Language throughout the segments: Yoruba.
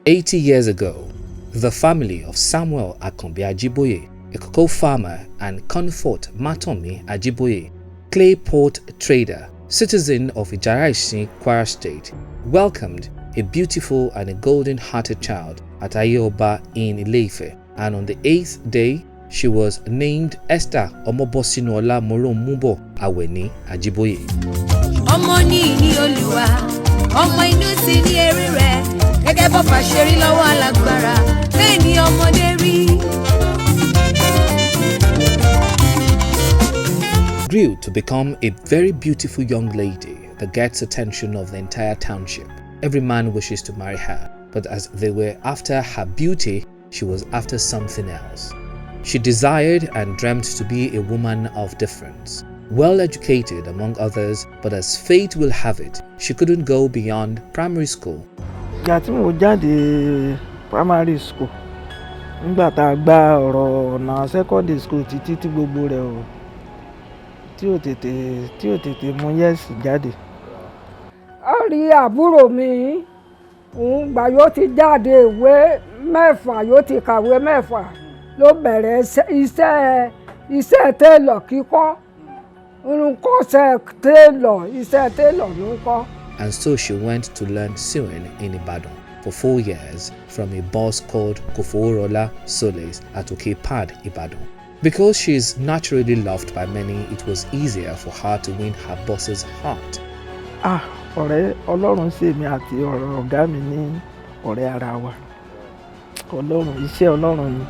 80 years ago, the family of Samuel Akanbi Ajiboye, a cocoa farmer, and Comfort Matomi Ajiboye, clay pot trader, citizen of Ijara-Isin, Kwara State, welcomed a beautiful and a golden-hearted child at Ayeoba in Ile-Ife, and on the 8th day, she was named Esther Omobosinuola Moromumbo Aweni Ajiboye. Ọmọ ní ìní Olúwa, ọmọ inú sì ní èrè rẹ̀, gẹ́gẹ́ bó fà ṣe rí lọ́wọ́ alágbára, bẹ́ẹ̀ ni ọmọdé rí. Grew to become a very beautiful young lady that gets attention of the entire township. Every man wishes to marry her, but as they were after her beauty, she was after something else. She desired and dreamt to be a woman of difference, well educated among others, but as fate will have it, she couldn't go beyond primary school. Ìgbà tí mo jáde primary school, nígbà tá a gba ọ̀rọ̀ ọ̀nà secondary school títí tí gbogbo rẹ̀ o tí ò tètè mú yẹ́sì jáde. Ó rí àbúrò mi, òun gbà yóò ti jáde ìwé mẹ́fà, yóò ti kàwé mẹ́fà, ló bẹ̀rẹ̀ iṣẹ́ télọ̀ kíkọ́. Iṣẹ́ télọ̀ ló ń kọ́. And so she went to learn sewing in Ibadan for 4 years from a boss called Koforola Soles at Okepad, Ibadan. Because she is naturally loved by many, it was easier for her to win her boss's heart. Ọ̀rẹ́ Ọlọ́run ṣe mi àti ọ̀gá mi ní ọ̀rẹ́ ara wa. Ọlọ́run, iṣẹ́ Ọlọ́run ni,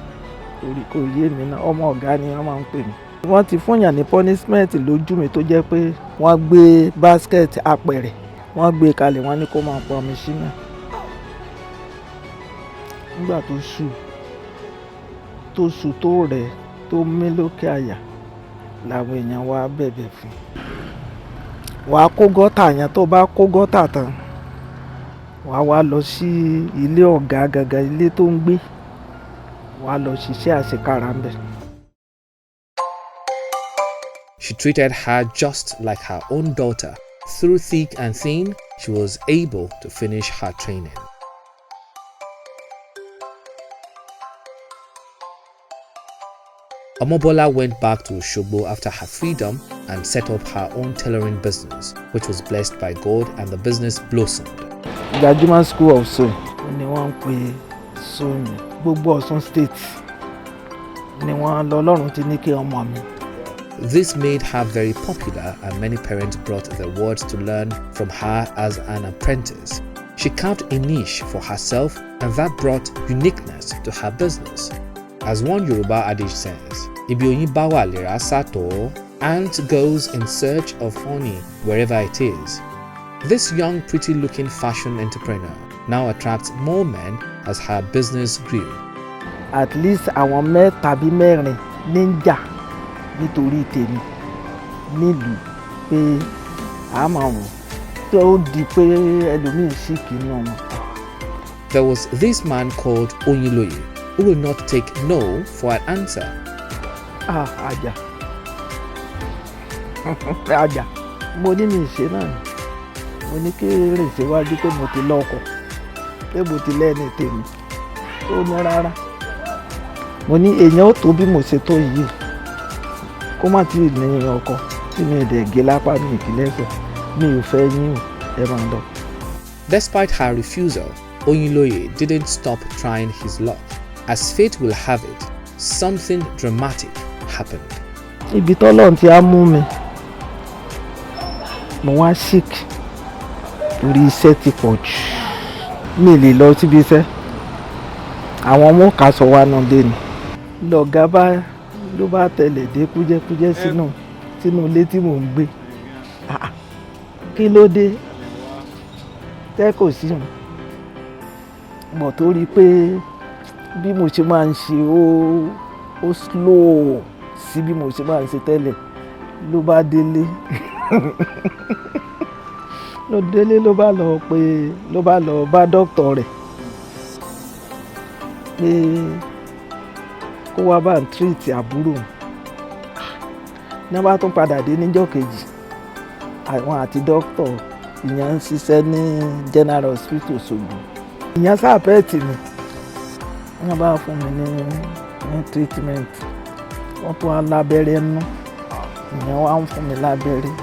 orí kò yé mi náà, ọmọ ọ̀gá ni wọ́n máa ń pè mí. Wọ́n ti fún yàn ní punishment lójú mi tó jẹ́ pé wọ́n gbé basket apẹ̀rẹ̀, wọ́n gbé kalẹ̀, wọ́n ní kó máa pọn omi sínú. Nígbà tó ṣú tó rẹ̀ tó mí lókè àyà làwọn èèyàn wá bẹ̀bẹ̀ fún. Wàá kó gọ́tà yẹn, tó bá kó gọ́tà tán wàá wá lọ sí ilé ọ̀gá gangan, ilé tó ń gbé, wàá lọ ṣiṣẹ́ àṣekára ńbẹ̀. She treated her just like her own daughter. Through thick and thin, she was able to finish her training. Omobola went back to Osogbo after her freedom and set up her own tailoring business, which was blessed by God, and the business blossomed. Gbajúmọ̀ School of Sewing ni wọ́n ń pè sewing. Gbogbo Ọ̀ṣun State ni wọ́n lọ́lọ́run ti ní kí ọmọ mi. This made her very popular, and many parents brought their words to learn from her as an apprentice. She carved a niche for herself, and that brought uniqueness to her business. As one Yoruba adage says, "Ibi oyin ba wa lera sato," ant goes in search of honey wherever it is. This young, pretty-looking fashion entrepreneur now attracts more men as her business grew. At least àwọn mẹ́ta tàbí mẹ́rin níjà nítorí tèmi nílùú pé a máa wò tó di pé ẹlòmíì sì kì í nù ọmọ. There was this man called Oyinloye who will not take no for an answer. Àjà mo ní mi ṣe náà, mo ní kí rìn síwájú pé mo ti lọ́kọ, pé mo ti lẹ́ni tèmi, ó ní rárá. Mo ní èèyàn ó tó bí mo ṣe tó yìí kó má tí ì ní ọkọ tí mi dẹ̀ gé lápá mi ìkìlẹ́sẹ̀, mi ò fẹ́ yín o, ẹ máa lọ. Despite her refusal, Oyinloye didn't stop trying his luck. As fate will have it, something dramatic happened. Ibi tọ́lọ́run ti á mú mi, mo wá sick torí iṣẹ́ ti pọ̀ jù. Mi lè lọ síbi iṣẹ́, àwọn ọmọ kà sọ wá náà dé ni. Lọ̀gá ló bá tẹ̀lé dé kújẹ́kújẹ́ sínú ilé tí mò ń gbé. Kí ló dé? Tẹ́ kò sí wọn. Mọ̀ tó rí pé bí mo ṣe máa ń ṣe ó slow sí bí mo ṣe máa ń ṣe tẹ́lẹ̀, ló bá délé. Ló bá lọ bá dókítà rẹ̀ pé kó wá bá ń treat àbúrò. Ní bá tún padà dé níjọ́ kejì, àwọn àti dókítà ìyẹn ń ṣiṣẹ́ ní General Hospital Òṣogbo. ìyẹn sáàpẹ́ẹ̀tì mi wọ́n bá fún mi ní treatment wọ́n tún wá lábẹ́rẹ́ nú ìyẹn wá ń fún mi lábẹ́rẹ́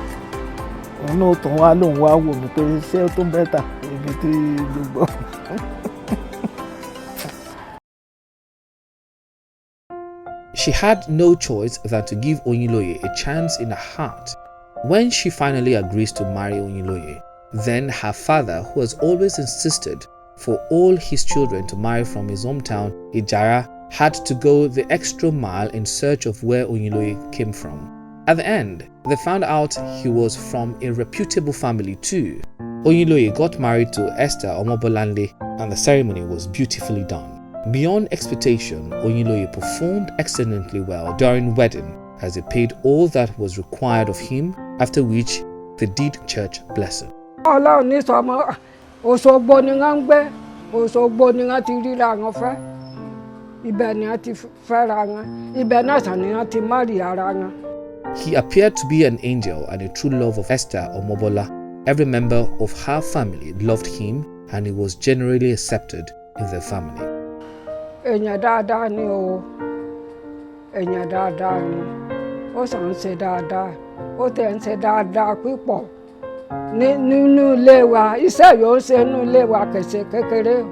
òun náà tún wá lòun wá wò mí pé ṣé ó tún bẹ́tà ibi tí gbogbo. She had no choice than to give Oyinloye a chance in her heart. When she finally agrees to marry Oyinloye, then her father, who has always insisted for all his children to marry from his hometown, Ijara, had to go the extra mile in search of where Oyinloye came from. At the end, they found out he was from a reputable family too. Oyinloye got married to Esther Omobolanle, and the ceremony was beautifully done. Beyond expectation, Oyinloye performed excellently well during wedding as he paid all that was required of him, after which they did church blessing. Ọlọ́run ní sọmọ Òṣogbo ni wọ́n ń gbé, Òṣogbo ni wọ́n ti ríra wọn fẹ́, ibẹ̀ ni wọ́n ti fẹ́ra wọn, ibẹ̀ náà sàn ni wọ́n ti márì ara wọn. He appeared to be an angel and a true love of Esther Omobola. Every member of her family loved him and he was generally accepted in their family. Èèyàn dáadáa ni o, èèyàn dáadáa ni, ó sàn ń ṣe dáadáa, ó tẹ̀ ń ṣe dáadáa púpọ̀ nínú ilé wa, iṣẹ́ yóò ṣe nínú ilé wa kẹ̀sẹ̀ kékeré.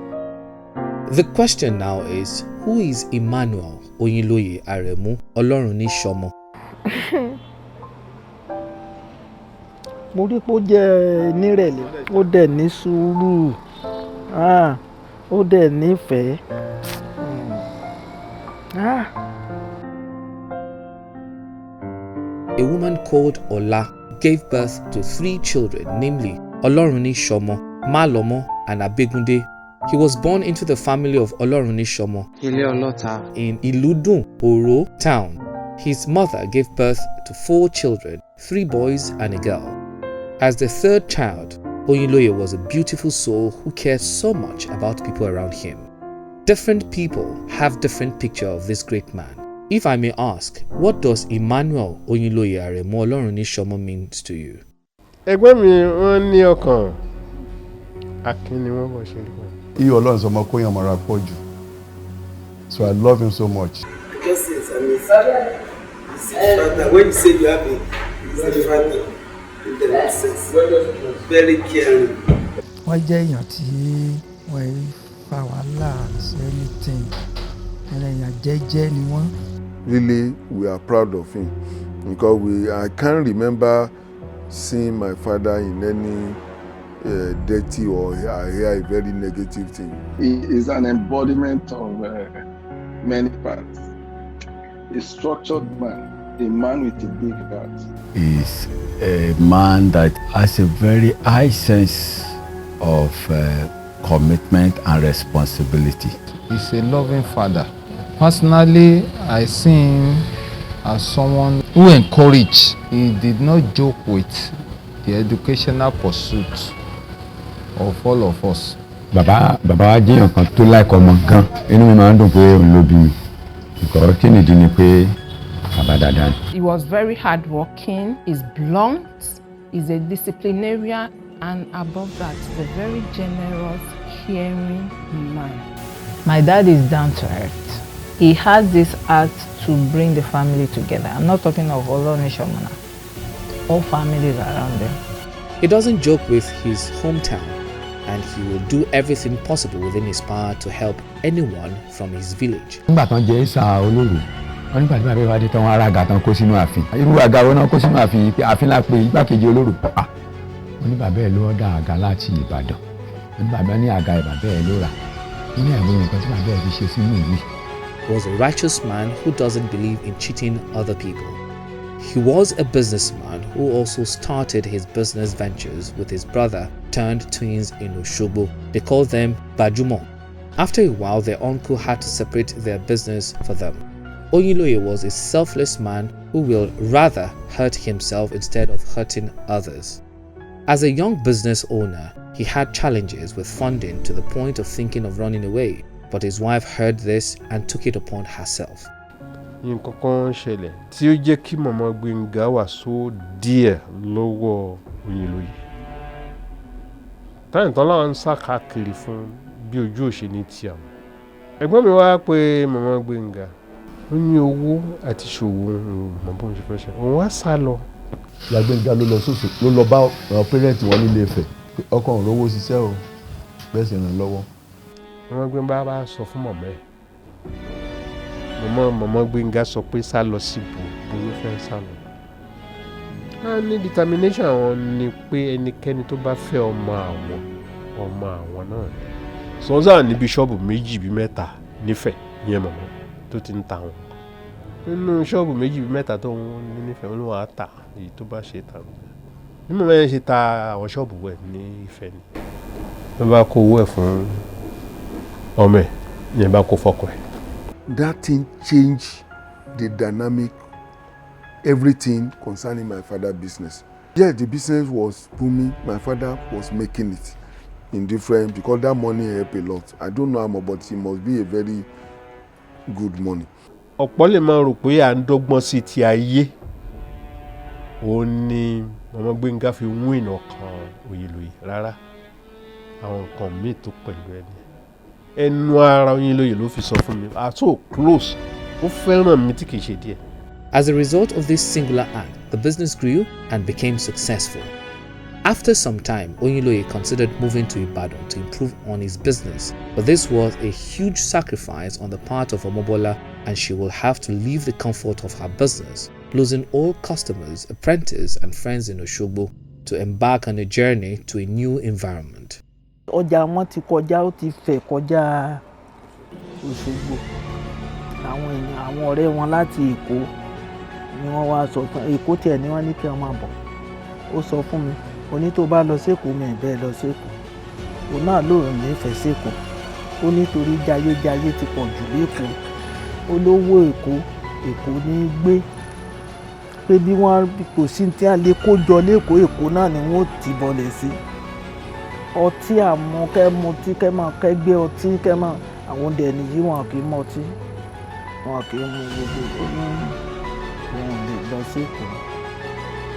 The question now is, who is Emmanuel Oyinloye Aremu Olorunishomo? Mo rí pé ó jẹ́ nírẹ̀lẹ̀, ó dẹ̀ ní sùúrù, ó dẹ̀ nífẹ̀ẹ́. A woman called Ola gave birth to 3 children, namely Olorunishomo, Malomo, and Abegunde. He was born into the family of Olorunishomo in Iludun, Oro town. His mother gave birth to 4 children, 3 boys and a girl. As the 3rd child, Oyinloye was a beautiful soul who cared so much about people around him. Different people have different picture of this great man. If I may ask, what does Emmanuel Oyinloye Aremu Olorunishomo means to you? Ẹgbẹ́ mi wọ́n ní ọkàn akin ni wọ́n bọ̀ ṣe rí wọn. Iye Ọlọ́run sọmọ kó yàn mọ́ra pọ̀ jù. So I love him so much. Because it's when you say you have a father, in the nonsense, very caring. Wọ́n jẹ́ èèyàn tí wọ́n fa wàhálà sí anything, èèyàn jẹ́jẹ́ ni wọ́n. Really, we are proud of him because I can't remember seeing my father in any dirty or I hear a very negative thing. He is an embodiment of many parts. A structured man, a man with a big heart. He's a man that has a very high sense of commitment and responsibility. He's a loving father. Personally, I see him as someone who encouraged. He did not joke with the educational pursuit of all of us. Bàbá wa jẹ́ èèyàn kan tó like ọmọ gan. Inú mi máa ń dùn pé òun ló bí mi. Ìkọ̀rọ̀ kí nìdí ni pé bàbá dáadáa ni. He was very hardworking, he's blunt, he's a disciplinarian, and above that, he's a very generous, caring man. My dad is down to earth. He has this heart to bring the family together. I'm not talking of Olorunishomo now. All families around them. He doesn't joke with his hometown, and he will do everything possible within his power to help anyone from his village. Nígbà tán jẹ́ ìsà olóòrò, wọ́n nígbà tí bàbá ìwádìí tán wọ́n ara àga tán kó sínú ààfin. Irú àga wọn náà kó sínú ààfin pé ààfin la pé igbákejì olóòrò. Wọ́n ní bàbá ẹ̀ ló dá àga láti Ìbàdàn. Wọ́n ní bàbá ní àga bàbá ẹ̀ ló rà. Nínú ẹ̀wọ̀n nǹkan tí bàbá ẹ̀ fi ṣe sínú ìwé. He was a righteous man who doesn't believe in cheating other people. He was a businessman who also started his business ventures with his brother turned twins in Osogbo. They called them Bajumo. After a while, their uncle had to separate their business for them. Oyinloye was a selfless man who will rather hurt himself instead of hurting others. As a young business owner, he had challenges with funding to the point of thinking of running away, but his wife heard this and took it upon herself. Nǹkan kan ṣẹlẹ̀ tí ó jẹ́ kí màmá Gbénga wà so díẹ̀ lọ́wọ́ Oyinloye. Táyìn tán láwọn ń sá káàkiri fún bí ojú òṣè ní tí àwọn. Ẹ̀gbọ́n mi wá pé màmá Gbénga ó ní owó àti ṣòwò mọ̀ bó ń ṣe fẹ́ ṣe òun wá sá lọ. Ìyá Gbénga ló lọ sóṣù ló lọ bá pẹ́rẹ́ǹtì wọn nílé Ifẹ̀ pé ọkọ òun rówó ṣiṣẹ́ o bẹ́ẹ̀ sì ràn lọ́wọ́. Màmá Gbénga bá sọ fún màmá ẹ̀. Màmá Gbénga sọ pé sá lọ sí bó ló fẹ́ sá lọ. A ní determination àwọn ni pé ẹnikẹ́ni tó bá fẹ́ ọmọ àwọn náà ni. Sọ́nsà ní bíṣọ́ọ̀bù méjì bí mẹ́ta nífẹ̀ẹ́ yẹn màmá tó ti ń ta wọn. Nínú ṣọ́ọ̀bù méjì bí mẹ́ta tó ń ní nífẹ̀ẹ́ wọn ló wà á tà èyí tó bá ṣe tà. Bí màmá yẹn ṣe ta àwọn ṣọ́ọ̀bù wẹ̀ ní Ifẹ̀ ni. Wọ́n bá kó owó ẹ̀ fún ọmọ ẹ̀ yẹn bá kó fọ́kọ ẹ̀. That thing changed the dynamic, everything concerning my father's business. Yes, the business was booming. My father was making it in different, because that money helped a lot. I don't know how much, but it must be a very good money. Ọ̀pọ̀ lè máa rò pé à ń dọ́gbọ́n sí ti ayé. Ó ní Màmá Gbénga fi win ọkàn Oyèlóyè rárá. Àwọn nǹkan míì tó pẹ̀lú ẹni. Ẹnu ara Oyèlóyè ló fi sọ fún mi. Ah, so close. Ó fẹ́ràn mi tí kìí ṣe díẹ̀. As a result of this singular act, the business grew and became successful. After some time, Oyinloye considered moving to Ibadan to improve on his business, but this was a huge sacrifice on the part of Omobola, and she will have to leave the comfort of her business, losing all customers, apprentices, and friends in Osogbo to embark on a journey to a new environment. Ọjà wọn ti kọjá, ó ti fẹ̀ kọjá Òṣogbo. Àwọn ọ̀rẹ́ wọn láti Èkó ni wọ́n wá sọ fún Èkó tiẹ̀ ni wọ́n ní kí wọ́n máa bọ̀. Ó sọ fún mi, ó ní tó bá lọ sékòó mi bẹ́ẹ̀ lọ sékòó. Òun náà ló nífẹ̀ẹ́ sékòó. Ó nítorí jayéjayé ti pọ̀ jù lÉkòó. Ó lówó Èkó ní gbé. Pé bí wọ́n kò sí tí a lè kó jọ lÉkòó, Èkó náà ni wọ́n ti bọ̀lẹ̀ sí. Ọtí àmú kẹ́mu tí kẹ́mọ̀ kẹ́gbé ọtí kẹ́mọ̀ àwọn dẹ̀ nìyí wọn kì í mọ ọtí. Wọn kì í mú gbogbo ní wọn lè lọ sí Èkó.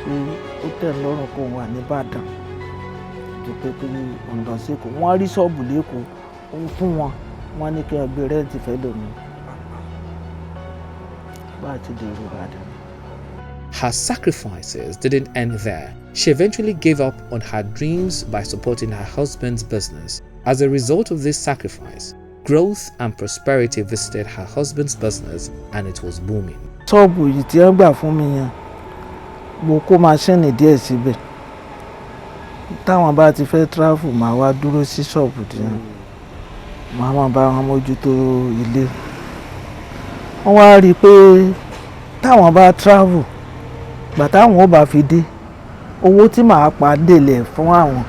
Pé ó tẹ̀ lọ́rùn kó wà ní Ìbàdàn. Tó pé kí wọ́n lọ sí Èkó. Wọ́n rí ṣọ́ọ̀bù lÉkòó. Ó ń fún wọn. Wọ́n ní kí wọ́n gbé rẹ́ǹtì fẹ́ lómi. Bá a ti dèrò Ìbàdàn. Her sacrifices didn't end there. She eventually gave up on her dreams by supporting her husband's business. As a result of this sacrifice, growth and prosperity visited her husband's business, and it was booming. Ṣọ́ọ̀bù yìí tí wọ́n gbà fún mi yẹn, mo kó máṣíìnì díẹ̀ síbẹ̀. Táwọn bá ti fẹ́ travel, màá wá dúró sí ṣọ́ọ̀bù díẹ̀. Màá máa bá wọn mójútó ilé. Wọ́n wá rí i pé táwọn bá travel, gbà táwọn ó bá fi dé, owó tí màá pa délẹ̀ fún àwọn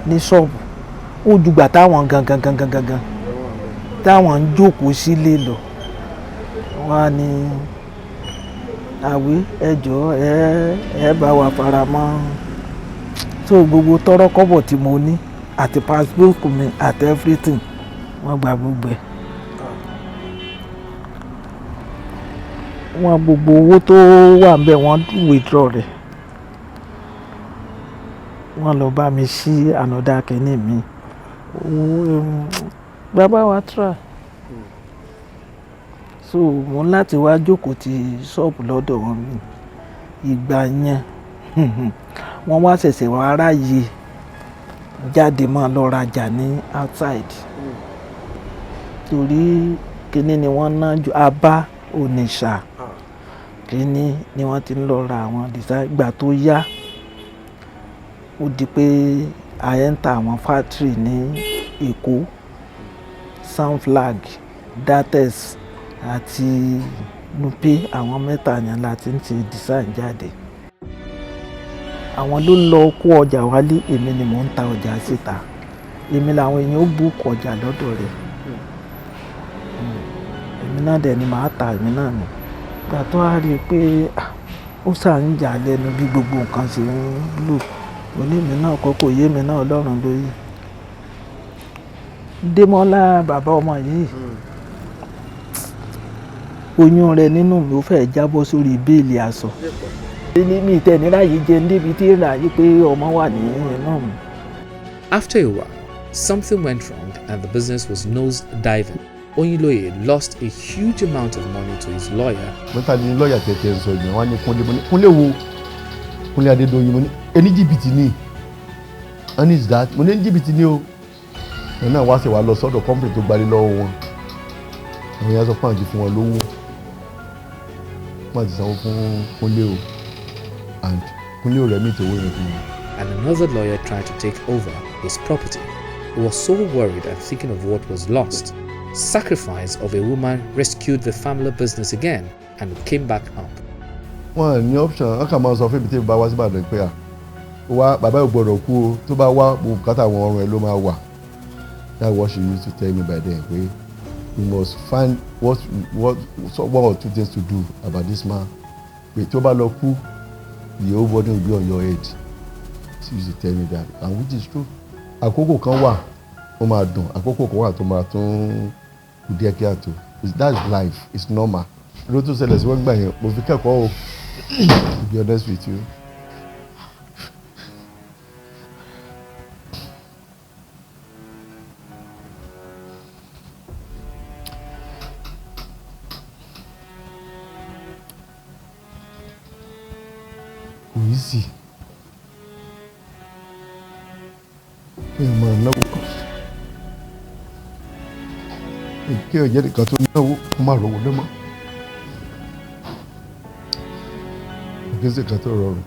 ní ṣọ́ọ̀bù ó ju gbà táwọn gangan táwọn ń jókòó sílé lọ. Wọ́n á ní àwí ẹjọ́ ẹ bá wa fara mọ́. So gbogbo tọ́rọ́ kọ́bọ̀ tí mo ní àti passport mi àti everything wọ́n gba gbogbo ẹ̀. Wọ́n gbogbo owó tó wà ńbẹ̀ wọ́n withdraw rẹ̀. Wọ́n lọ bá mi sí another kìíní mi. Bàbá wa try. So mo láti wá jókòó ti ṣọ́ọ̀bù lọ́dọ̀ wọn mi. Ìgbà yẹn wọ́n wá ṣẹ̀ṣẹ̀ wá ráyè jáde máa lọ rajà ní outside. Torí kíní ni wọ́n ná ju Abá Onitsha. Kíní ni wọ́n ti ń lọ ra àwọn design. Ìgbà tó yá ó di pé a enter àwọn factory ní Èkó, Sunflag, Datex àti Nupe. Àwọn mẹ́ta yẹn láti ń ti design jáde. Àwọn ló lọ kó ọjà wálé, èmi ni mò ń ta ọjà síta. Èmi làwọn èèyàn ó book ọjà lọ́dọ̀ rẹ̀. Èmi náà dẹ̀ ni màá ta, èmi náà ni. Ìgbà tó wá rí i pé ó ṣà ń yà lẹ́nu bí gbogbo nǹkan ṣe ń lò. Onímì náà kọ́kọ́ yé mi náà Ọlọ́run lóyè. Démọ́lá bàbá ọmọ yìí, oyún rẹ̀ nínú mi ó fẹ́ jábọ́ sórí béèlì aṣọ. Mi tẹ̀ ní ráyè jẹ níbi tí ráyè pé ọmọ wà ní inú mi. After a while, something went wrong and the business was nose diving. Oyinloye lost a huge amount of money to his lawyer. Mẹ́ta ni lọ́ọ̀yà tẹ̀tẹ̀ ń sọ yẹn, wọ́n á ní Kúnlé wo Kúnlé Adédoyin mo ní ẹni jìbìtì ni and is that mo ní ẹni jìbìtì ni o. Ẹ̀ náà wá sí wa lọ sọ́dọ̀ company tó gbalẹ̀ lọ́wọ́ wọn. Àwọn yẹn sọ pé àǹtí fún wọn lówó. Wọ́n ti sanwó fún Kúnlé o and Kúnlé ò rẹ̀ mí ìtòwó yẹn fún wọn. And another lawyer tried to take over his property. He was so worried and thinking of what was lost. Sacrifice of a woman rescued the family business again and it came back up. Wọ́n ní option wọ́n kà máa sọ fún ibi tí bá wá sí Ìbàdàn pé wá bàbá ò gbọ́dọ̀ kú o tó bá wá bùkátà àwọn ọrùn ẹ̀ ló máa wà. That's what she used to tell me by then pé we must find one or two things to do about this man. Pé tó bá lọ kú the whole body will be on your head. She used to tell me that and which is true. Àkókò kan wà ó máa dùn àkókò kan wà tó máa tún kù díẹ̀ kí á tó. That's life, it's normal. Ló tún ṣẹlẹ̀ sí wọ́n gbà yẹn mo fi kẹ́kọ̀ọ́ o to be honest with you. Kò easy. Kéèyàn máa náwó kéèyàn jẹ́ nìkan tó náwó kó má rówó lọ́mọ́. Kì í ṣe nǹkan tó rọrùn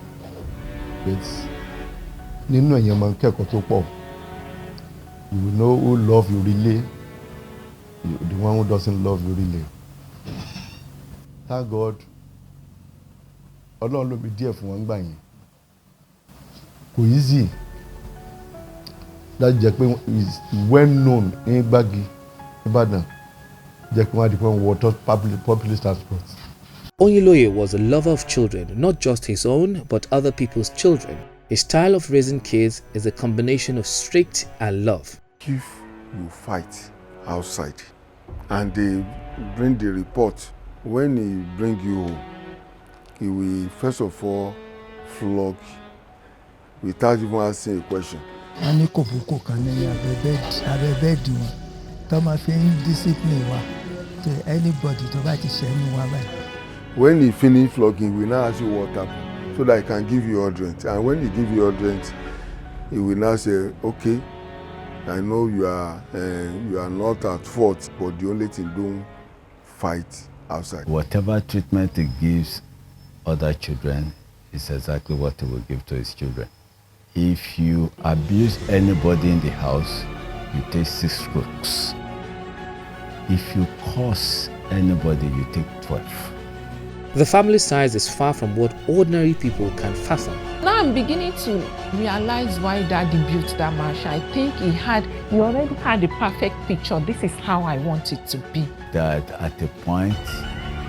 but nínú èèyàn máa ń kẹ́kọ̀ọ́ tó pọ̀. You will know who love you really, the one who doesn't love you really. Thank God Ọlọ́run ló bí díẹ̀ fún wọn gbà yẹn. Kò easy. That jẹ́ pé is well known ní Gbági Ìbàdàn jẹ́ pé wọ́n á di pé wọ́n wọ public transport. Oyinloye was a lover of children, not just his own, but other people's children. His style of raising kids is a combination of strict and love. If you fight outside and they bring the report, when he bring you home, he will first of all flog without even asking a question. Wọ́n ní kòbókò kan ní abẹ́ bẹ́ẹ̀dì wọn tó máa fi ń discipline wa to anybody tó bá ti ṣẹ́nu wa báyìí. When he finish flogging, he will now ask you what happened so that he can give you urgent. And when he give you urgent, he will now say, okay, I know you are not at fault, but the only thing, don't fight outside. Whatever treatment he gives other children is exactly what he will give to his children. If you abuse anybody in the house, you take 6 strokes. If you curse anybody, you take 12. The family size is far from what ordinary people can fathom. Now I'm beginning to realize why Daddy built that mansion. I think he already had a perfect picture. This is how I want it to be. That at a point,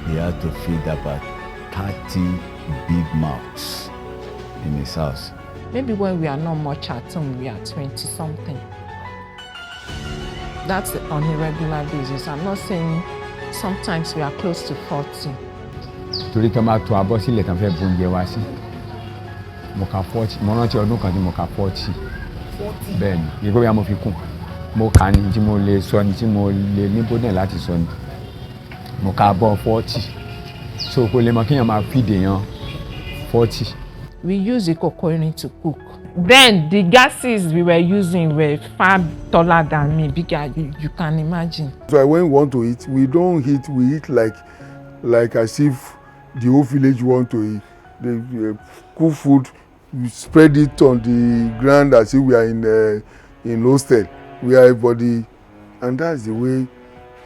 he had to feed about 30 big mouths in his house. Maybe when we are not much at home, we are 20-something. That's on a regular basis. I'm not saying sometimes we are close to 40. Torí kí n máa tó abọ́ sílẹ̀ tán fẹ́ bóúnjẹ wá sí mo ka 40 mo rántí ọdún kan tí mo ka 40 bẹ́ẹ̀ ni ìgbó ya mo fi kún mo kà ní tí mo lè sọ ní tí mo lè ní bódẹ̀ láti sọ ní mo ka abọ́ 40 so kò lè mọ kéèyàn máa feed èèyàn 40. We use ìkòkò irin to cook. Then the gases we were using were far taller than me, bigger. You can imagine. So when we want to eat, we don't eat. We eat like as if the whole village want to eat. They cook food, we spread it on the ground as if we are in hostel, where everybody, and that's the way.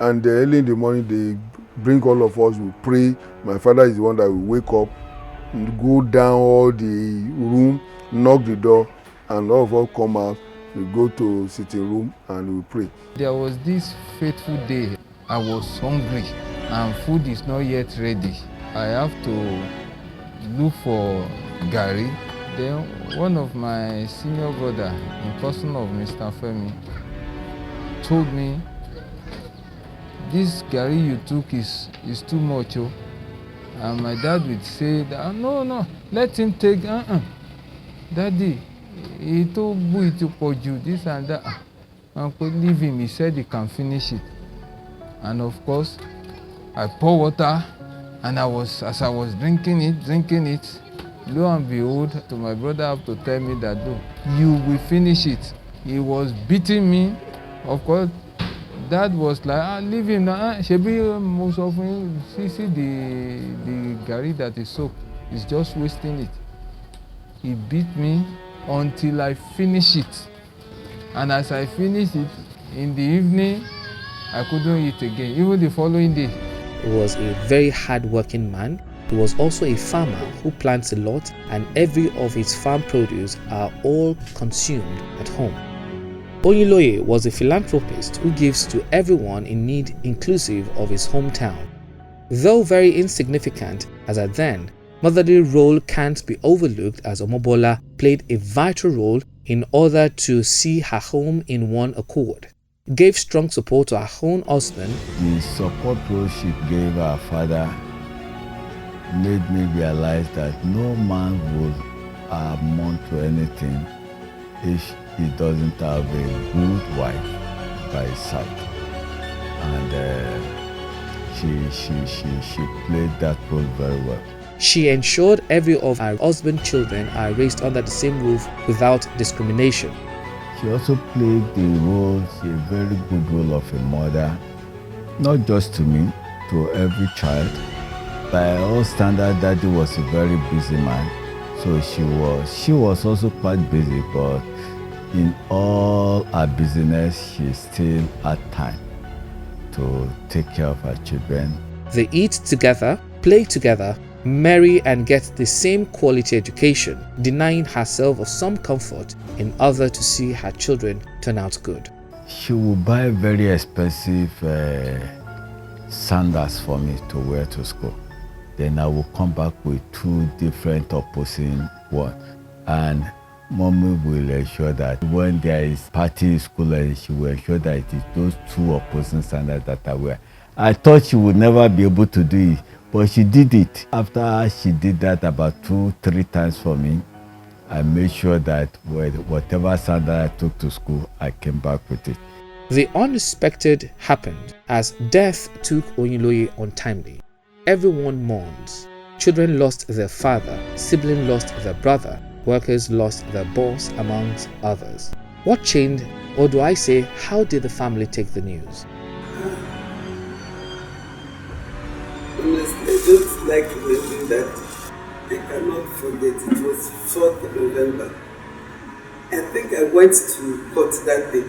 And early in the morning, they bring all of us. We pray. My father is the one that will wake up, go down all the room, knock the door, and all of us come out. We go to sitting room and we pray. There was this fateful day. I was hungry and food is not yet ready. I have to look for Gary. Then one of my senior brother, in person of Mr. Femi, told me, this Gary you took is too much. Oh. And my dad would say, no, let him take, Daddy, he told me to put you this and that. Uncle, leave him. He said he can finish it. And of course, I pour water, and as I was drinking it, lo and behold, so my brother have to tell me that, look, you will finish it. He was beating me. Of course, Dad was like, leave him now. Shebi, most of him, see the gari that is soaked. He's just wasting it. He beat me until I finish it. And as I finish it, in the evening, I couldn't eat again, even the following day. He was a very hard-working man. He was also a farmer who plants a lot, and every of his farm produce are all consumed at home. Oyinloye was a philanthropist who gives to everyone in need, inclusive of his hometown. Though very insignificant as at then, motherly role can't be overlooked, as Omobola played a vital role in order to see her home in one accord. Gave strong support to her own husband. The support role she gave her father made me realize that no man will amount to anything if he doesn't have a good wife by his side. And she played that role very well. She ensured every of her husband's children are raised under the same roof without discrimination. She also played a very good role of a mother, not just to me, to every child. By all standards, Daddy was a very busy man, so she was also quite busy, but in all her busyness, she still had time to take care of her children. They eat together, play together, marry and get the same quality education, denying herself of some comfort in order to see her children turn out good. She would buy very expensive sandals for me to wear to school. Then I will come back with two different opposing ones. And Mommy will ensure that when there is party in school, she will ensure that it is those two opposing sandals that I wear. I thought she would never be able to do it, but she did it. After she did that about 2-3 times for me, I made sure that whatever sandal I took to school, I came back with it. The unexpected happened as death took Oyinloye untimely. Everyone mourns. Children lost their father, siblings lost their brother, workers lost their boss, amongst others. What changed, or do I say, how did the family take the news? Honestly, I don't like to mention that. I cannot forget. It was 4th of November. I think I went to court that day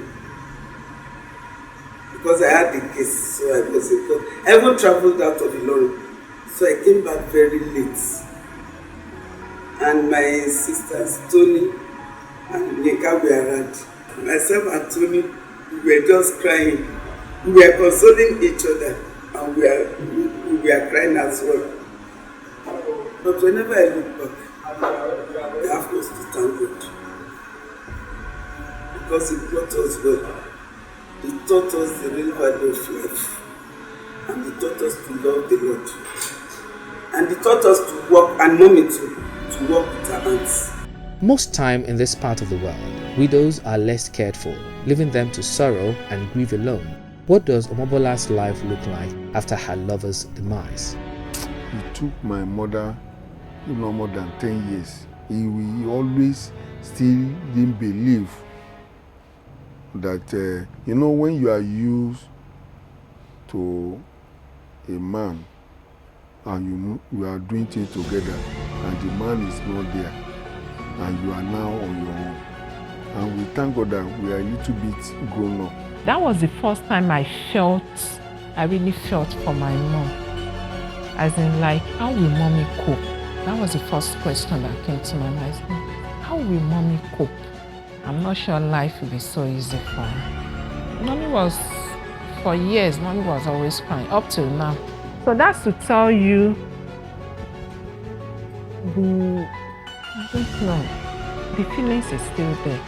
because I had the case, so I was in court. I even traveled out of Ilorin, so I came back very late. And my sisters, Tony and Nika, were around. Myself and Tony, we were just crying. We were consoling each other, and we were crying as well. But whenever I look back, I have to thank God. Because He brought us well. He taught us the real value of life. And He taught us to love the Lord. And He taught us to work, and Mommy too, to work with our hands. Most time in this part of the world, widows are less cared for, leaving them to sorrow and grieve alone. What does Omobola's life look like after her lover's demise? It took my mother no more than 10 years. He always still didn't believe that, when you are used to a man and you are doing things together and the man is not there and you are now on your own. And we thank God that we are a little bit grown up. That was the first time I really felt for my mom. As in, like, how will mommy cope? That was the first question that came to my mind. How will mommy cope? I'm not sure life will be so easy for her. For years, mommy was always crying, up till now. So that's to tell you the feelings is still there.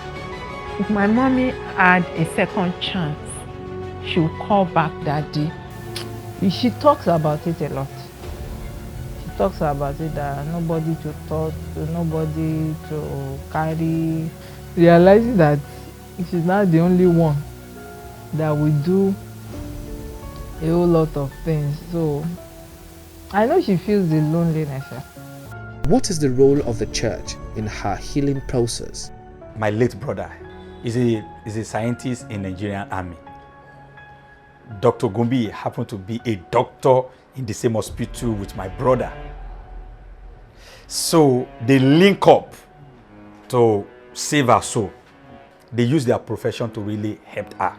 If my mommy had a second chance, she would call back Daddy. She talks about it a lot. She talks about it that nobody to talk to, nobody to carry. Realizing that she's not the only one that we do a whole lot of things. So I know she feels the loneliness. What is the role of the church in her healing process? My late brother is a scientist in the Nigerian army. Dr. Gumbi happened to be a doctor in the same hospital with my brother. So they link up to save her soul. They use their profession to really help her.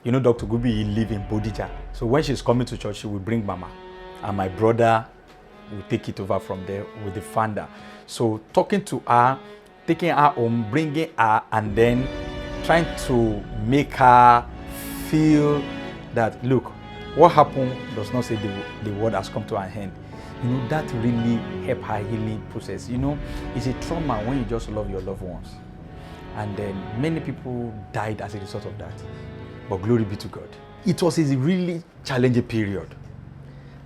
You know, Dr. Gumbi lives in Bodija. So when she's coming to church, she will bring Mama. And my brother will take it over from there with the founder. So talking to her, taking her home, bringing her, and then trying to make her feel that, look, what happened does not say the word has come to an end. You know, that really helped her healing process. You know, it's a trauma when you just love your loved ones. And then many people died as a result of that. But glory be to God. It was a really challenging period.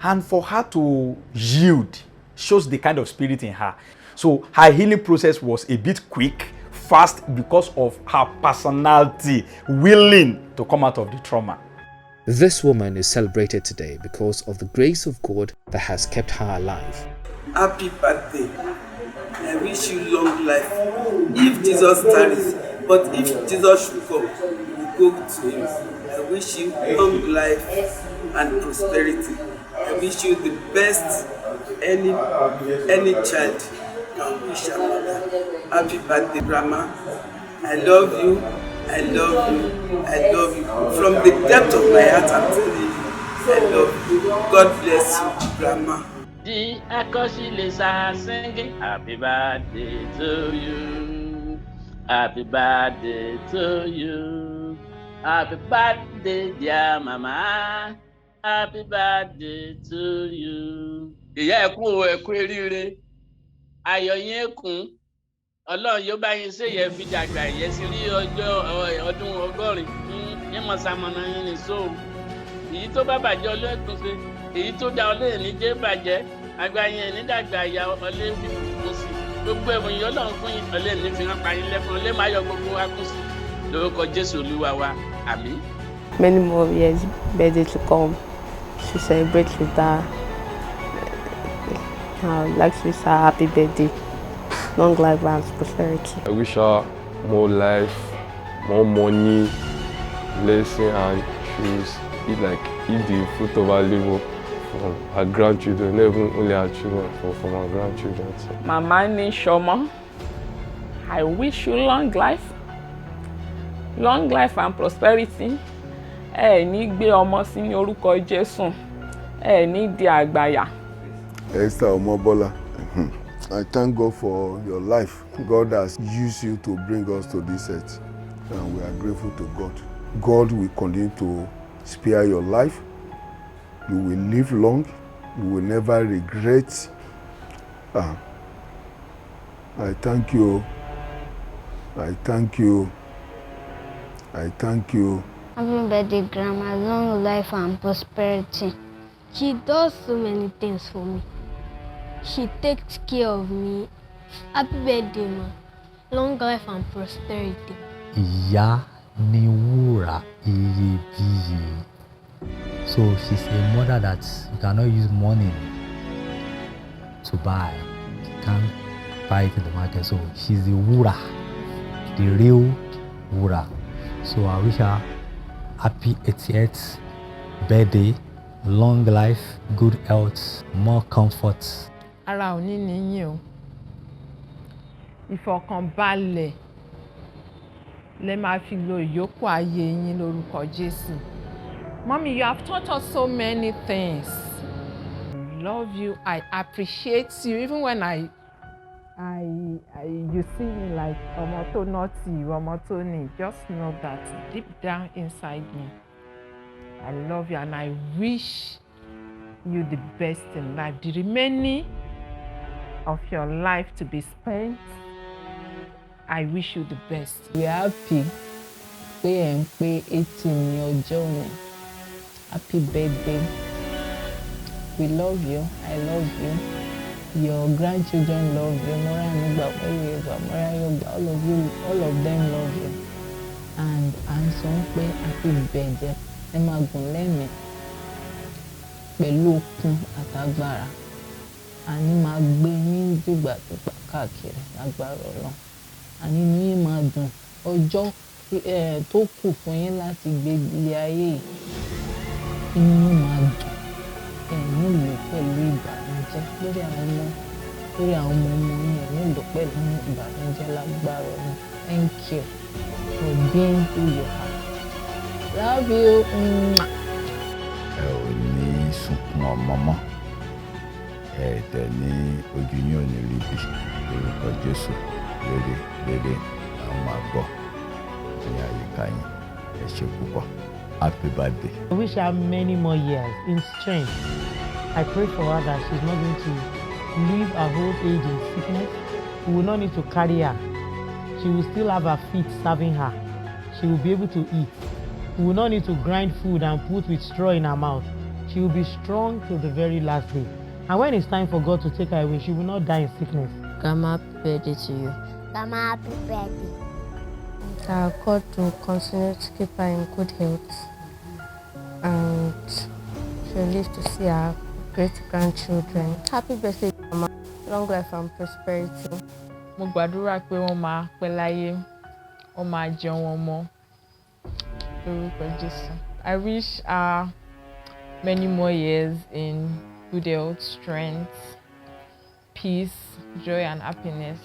And for her to yield shows the kind of spirit in her. So her healing process was a bit quick, fast, because of her personality, willing to come out of the trauma. This woman is celebrated today because of the grace of God that has kept her alive. Happy birthday. I wish you long life. If Jesus tarries, but if Jesus should come, we go to him. I wish you long life and prosperity. I wish you the best any child can wish a mother. Happy birthday, Grandma. I love you. I love you. I love you. From the depth of my heart, I'm telling you, I love you. God bless you, Grandma. The Akoshilesa singing happy birthday to you. Happy birthday to you. Happy birthday, dear Mama. Happy birthday to you. Ìyá ẹ̀kún ẹ̀kú eríire. Ayọ̀ yín ẹ̀kún. Ọlọ́run yóò bá yín ṣe yẹ fi dàgbà ìyẹn sí rí ọdún 100. Yín mọ̀ sàmọ̀nà yín ní sóò. Èyí tó bá bàjẹ́ ọlọ́ẹ̀tún ṣe. Èyí tó dá ọlọ́ẹ̀ ní jẹ́ bàjẹ́. Àgbà yẹn ní dàgbà ìyá ọlẹ́ fi kún sí. Gbogbo ẹ̀bùn yìí Ọlọ́run fún yín ọlẹ́ ní fi hàn pa yín lẹ́fún. Ọlẹ́ máa yọ gbogbo wa kún sí. Lórúkọ Jésù Olúwa wa. Àmín. Many more years birthday to come to celebrate with her. I would like to wish her happy birthday, long life and prosperity. I wish her more life, more money, blessing, and she will eat the fruit of her labor from her grandchildren, not even only her children, but from her grandchildren. Mama ni Shoma, I wish you long life and prosperity. Ẹ ní gbé ọmọ sí ní orúkọ Jésù. Ẹ ní di àgbàyà. Esther Omobola, I thank God for your life. God has used you to bring us to this earth, and we are grateful to God. God will continue to spare your life. You will live long. You will never regret. I thank you. I thank you. I thank you. Happy birthday, Grandma. Long life and prosperity. She does so many things for me. She takes care of me. Happy birthday, ma. Long life and prosperity. Ìyá ni wúrà iyebíye. So she's a mother that you cannot use money to buy. You can't buy it in the market. So she's the wúrà, the real wúrà. So I wish her happy 88th birthday, long life, good health, more comfort. Ara òní nìyí o. Ìfọ̀kànbalẹ̀ lẹ máa fi lo ìyókù ayé yín lórúkọ Jésù. Mommy, you have taught us so many things. I love you. I appreciate you. Even when you see me like ọmọ tó naughty, ọmọ tó ní, just know that deep down inside me, I love you and I wish you the best in life. The remaining of your life to be spent, I wish you the best. We are happy pé ẹ̀ ń pé 80 ní ọjọ́ òní. Happy birthday. We love you. I love you. Your grandchildren love you. Mora Nugba, Oyeba, Mora Yoba, all of them love you. and à ń sọ pé happy birthday ẹ máa gùn lẹ́mìí pẹ̀lú okun àtagbára àní máa gbé yín dìgbàdìgbà káàkiri lágbára Ọlọ́run àní ní yín máa dùn ọjọ́ tó kù fún yín láti gbé ilé ayé yìí inú yín máa dùn ẹ̀yin lò pẹ̀lú ìbànújẹ́ lórí àwọn ọmọ yín ẹ̀yin lò pẹ̀lú ìbànújẹ́ lágbára Ọlọ́run. Thank you for being who you are. Love you. Ẹ ò ní sunkún ọmọ mọ́, ẹ tẹ̀ ní ojú yín ò ní rí bí lórúkọ Jésù rere àwọn máa gbọ́ ní àyíká yín. Ẹ ṣé púpọ̀. Happy birthday. I wish her many more years in strength. I pray for her that she's not going to live her whole age in sickness. We will not need to carry her. She will still have her feet serving her. She will be able to eat. We will not need to grind food and put with straw in her mouth. She will be strong till the very last day. And when it's time for God to take her away, she will not die in sickness. Grandma, happy birthday to you. Grandma, happy birthday. That God will continue to keep her in good health and she'll live to see her great-grandchildren. Happy birthday, Grandma. Long life and prosperity. Mo gbàdúrà pé wọ́n máa pẹ́ láyé, wọ́n máa jẹun ọmọ lórúkọ Jésù. I wish her many more years in good health, strength, peace, joy and happiness.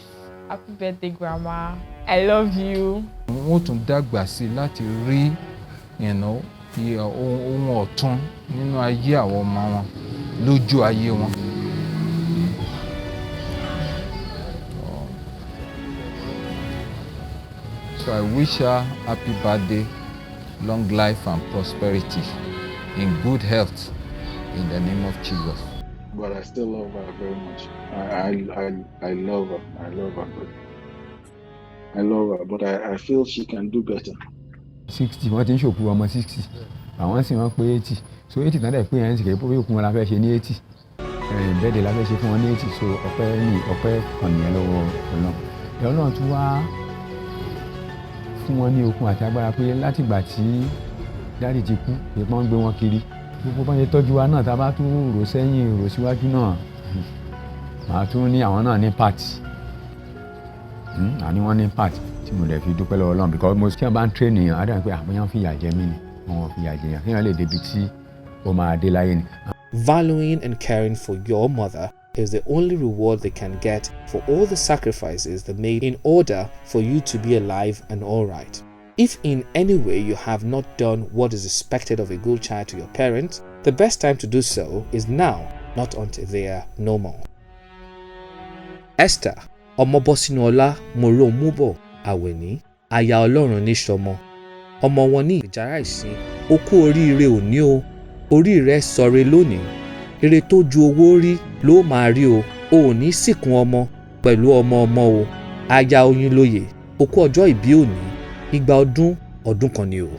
Happy birthday, Grandma. I love you. Wọ́n tún dàgbà sí láti rí ohun ọ̀tun nínú ayé àwọn ọmọ wọn lójú ayé wọn. So I wish her happy birthday, long life and prosperity, in good health, in the name of Jesus. But I still love her very much. I love her. I love her, but I feel she can do better. 60 wọ́n ti ń ṣòkú ọmọ 60 àwọn sì wọ́n pé 80 so 80 tán dẹ̀ pé yẹn ń sìkè pé òkú wọn la fẹ́ ṣe ní 80 bẹ́ẹ̀dẹ̀ la fẹ́ ṣe fún wọn ní 80 so ọpẹ́ kan nìyẹn lọ́wọ́ Ọlọ́run tún wá fún wọn ní okun àti agbára pé látìgbà tí dáàdì ti kú pé wọ́n gbé wọn kiri gbogbo bá ṣe tọ́jú wa náà tá a bá tún rò sẹ́yìn rò síwájú náà màá tún ní àwọn náà ní part àní wọ́n ní part tí mo lè fi dúpẹ́ lọ́wọ́ Ọlọ́run because mo tí wọ́n bá ń train èèyàn á dà pé àbọ̀yàn fìyà jẹ mí ni wọ́n fìyà jẹ yàn kéèyàn lè débi tí ó máa dé láyé ni. Valuing and caring for your mother is the only reward they can get for all the sacrifices they made in order for you to be alive and all right. If in any way you have not done what is expected of a good child to your parents, the best time to do so is now, not until they are no more. Esther, Omobosinuola Moromubo Aweni, aya Ọlọ́run ní Ṣọmọ, ọmọ wọn ní Ìjàrá Ìsìn, ó kú oríire òní o, orí rẹ̀ sọre lónìí, ire tó ju owó rí ló máa rí o, ò ní sìnkún ọmọ pẹ̀lú ọmọ o, aya Oyinlóye, ó kú ọjọ́ ìbí òní, igba ọdún kan ni o.